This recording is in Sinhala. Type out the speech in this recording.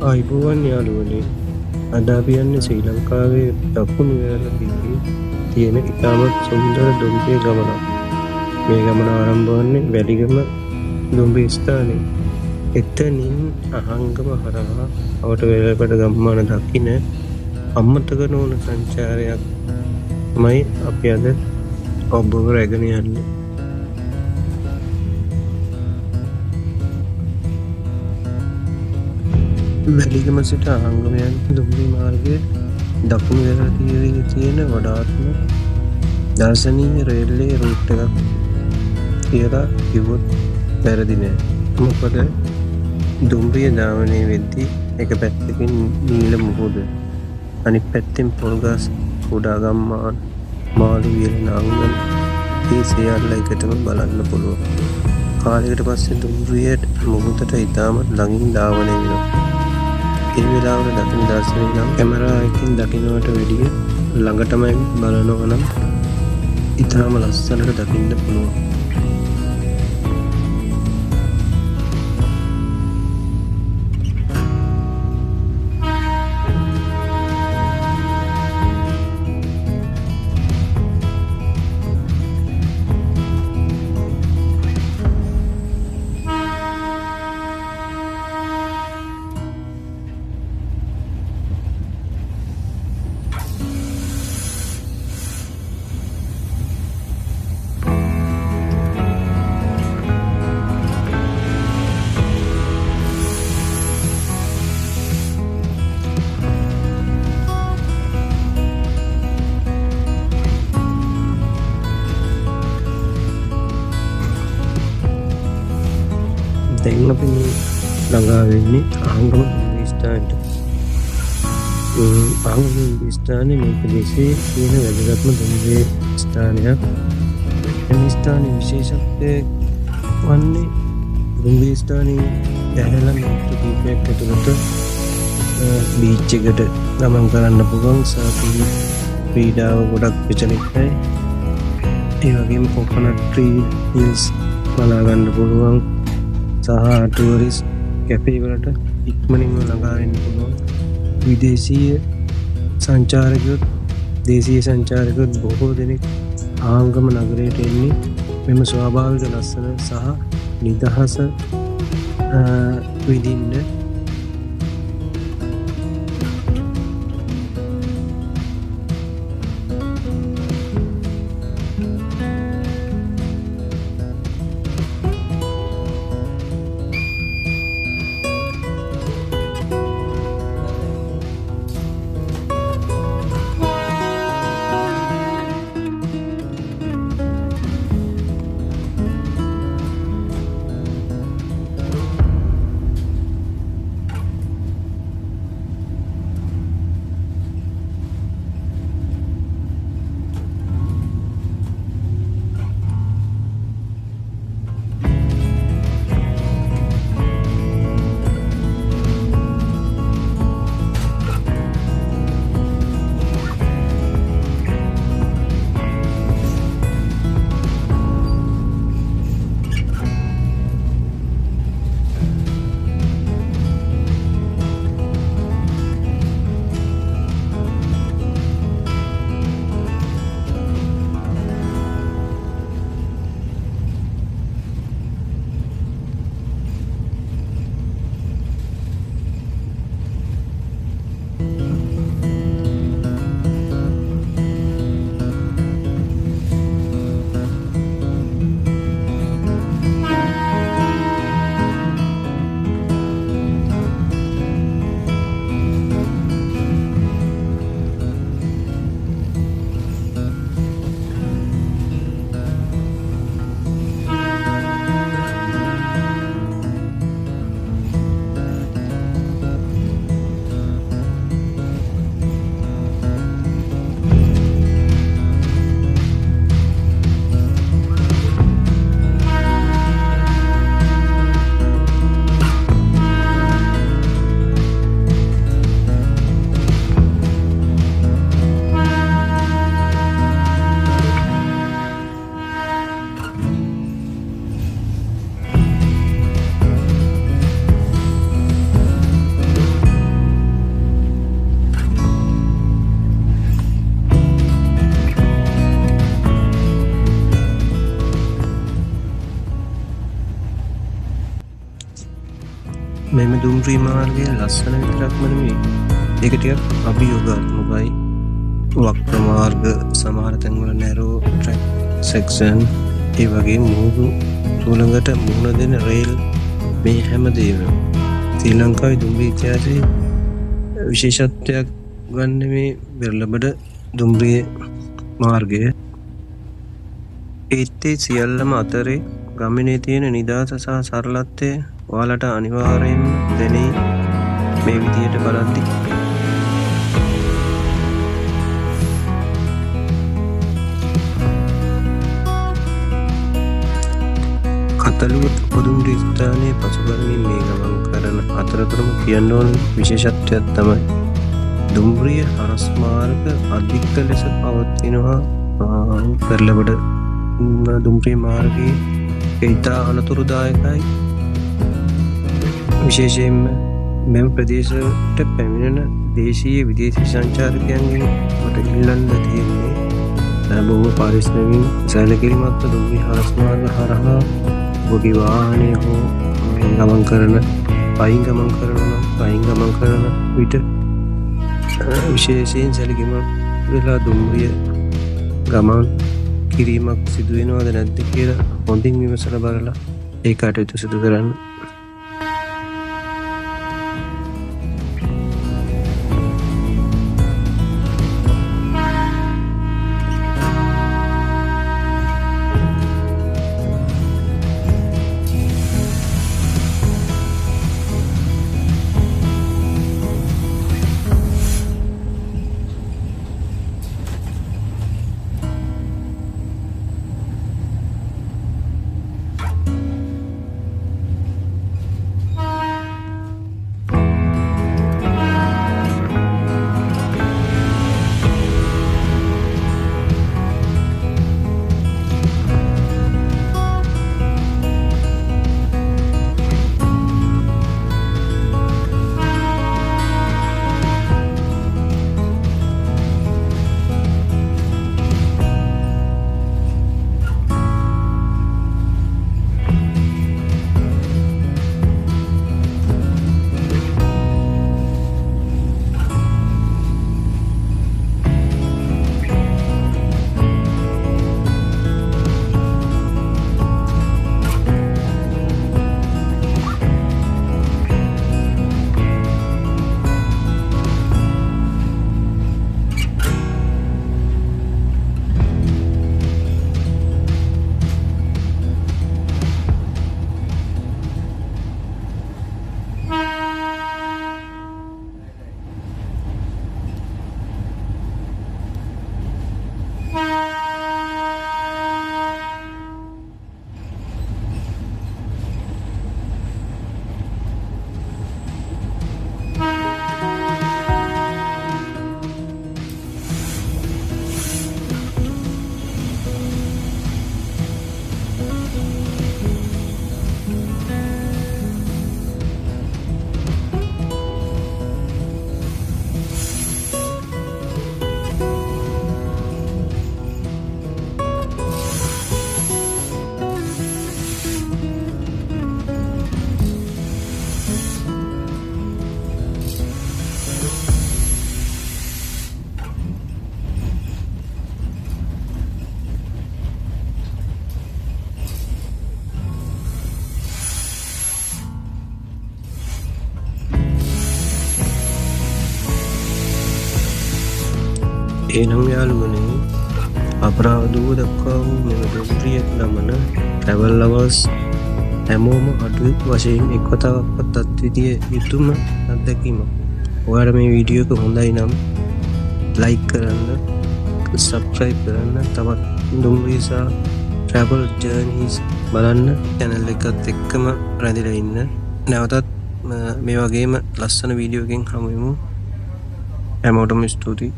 අයිබෝවන් යාළුවනේ අද අපි යන්නේ ශ්‍රී ලංකාවේ දකුණු වෙරළදී තියෙන ඉතාමත් සුන්දර දුම්රිය ගමනක්. මේ ගමන ආරම්භ වන්නේ වැලිගම දුම්රිය ස්ථානයේ. එතනින් අහංගම හරහා අවට වෙරළපට ගම්මාන දකින අමතක නොවන සංචාරයක්මයි අපි අද ඔබව රැගෙන යන්නේ. වැලිගම සිට අහංගම යන දුම්රිය මාර්ගයේ දකුණු වෙරළ තීරයේ තියෙන වඩාත්ම දර්ශනීය රේල්වේ රූට් එකක් කියලා කිව්වොත් වැරදි නෑ. මොකද දුම්රිය ධාවනය වෙද්දී එක පැත්තකින් නීල මුහුද, අනිත් පැත්තෙන් පොල්ගස්, කුඩා ගම්මාන, මාළු වියලි නාංගල මේ සියල්ල එකටම බලන්න පුළුවන්. කාලයකට පස්සේ දුම්රියට මුහුදට ඉතාමත් ළඟින් ධාවනය වෙනවා. ඒ වෙලාවට දකින දර්ශනය නම් කැමරා එකකින් දකින්නට වැඩිය ළඟටම බලනවා නම් ඉතාම ලස්සනට දකින්න පුළුවන්. දැන් අපි ළඟා වෙන්නේ අහංගම දුම්රිය ස්ථානයට. අහංගම දුම්රිය ස්ථානයේ මේ ප්‍රදේශයේ තියෙන වැදගත්ම දුම්රිය ස්ථානයක්. මේ ස්ථානයේ විශේෂත්වය වන්නේ දුම්රිය ස්ථානයේ දැහැලා මිනිත්තු කිහිපයක් ඇතුළත බීච් එකට ගමන් කරන්න පුළුවන් සාපේක්ෂ ක්‍රීඩාව ගොඩක් ප්‍රචලිතයි. ඒ වගේම කොකනට් ට්‍රී හිල්ස් බලා ගන්න පුළුවන් සහ ටූරිස්ට් කැෆේ වලට ඉක්මනින්ම ළඟා වෙන්න පුළුවන්. විදේශීය සංචාරකයොත් දේශීය සංචාරකයොත් බොහෝ දෙනෙක් ආංගම නගරයට එන්නේ මෙම ස්වාභාවික ලස්සන සහ නිදහස විඳින්න. මෙම දුම්රිය මාර්ගය ලස්සන විතරක්ම නෙමෙයි, ඒක ටිකක් අභියෝගාත්මකයි. වක්‍ර මාර්ග, සමහර තැන්වල නැරෝ ට්‍රැක් සෙක්ෂන්, ඒ වගේ මුහුදු සුළඟට මුහුණ දෙන රේල්, මේ හැමදේම ශ්‍රී ලංකාවේ දුම්රිය ඉතිහාසයේ විශේෂත්වයක් ගන්න මේ වෙරළබඩ දුම්රිය මාර්ගය. ඒත්තේ සියල්ලම අතරේ ගමනේ තියෙන නිදහස සහ සරලත්වය ඔයාලට අනිවාර්යයෙන්ම දැනේ මේ විදියට බලද්දී. කතලුව පොදුම්රිය ස්ථානයේ පසුබරමින් මේ ගමන් කරන අතරතුරම කියන්න ඕන විශේෂත්වයක් තමයි දුම්රිය හරස් මාර්ග අධික ලෙස පවතිනවා. වෙරළබඩ දුම්රිය මාර්ගයේ ඉතා අනතුරුදායකයි. විශේෂයෙන්ම මෙම ප්‍රදේශයට පැමිණෙන දේශීය විදේශී සංචාරකයන්ගෙන් මට ඉල්ලන්න තියෙන්නේ බොහොම පාරිශ්‍රමික සැලකිලිමත්ව දුම්රිය හරස් මාර්ග හරහා ඔබගේ වාහනය හෝ ගමන් කරන පයින් ගමන් කරන විට විශේෂයෙන් සැලකිලිමත් වෙලා දුම්රිය ගමන් කිරීමක් සිදුවෙනවද නැද්ද කියලා හොඳින් විමසලා බලලා ඒ කටයුතු සිදු කරන්න. එනම් යාළුවනේ, අපරාධුව දක්වා වූ මෙම දුම්රිය ගමන ට්‍රැවල් ලවර්ස් හැමෝම අඩු වශයෙන් එක් වතාවක්වත් අත්විදිය යුතුම අත්දැකීමක්. ඔයාලා මේ වීඩියෝ එක හොඳයි නම් ලයික් කරන්න, සබ්ස්ක්‍රයිබ් කරන්න, තවත් දුම්රිය සහ ට්‍රැවල් ජර්නීස් බලන්න channel එකත් එක්කම රැඳිලා ඉන්න. නැවතත් මේ වගේම ලස්සන වීඩියෝ එකකින් හමු වෙමු. හැමෝටම ස්තුතියි.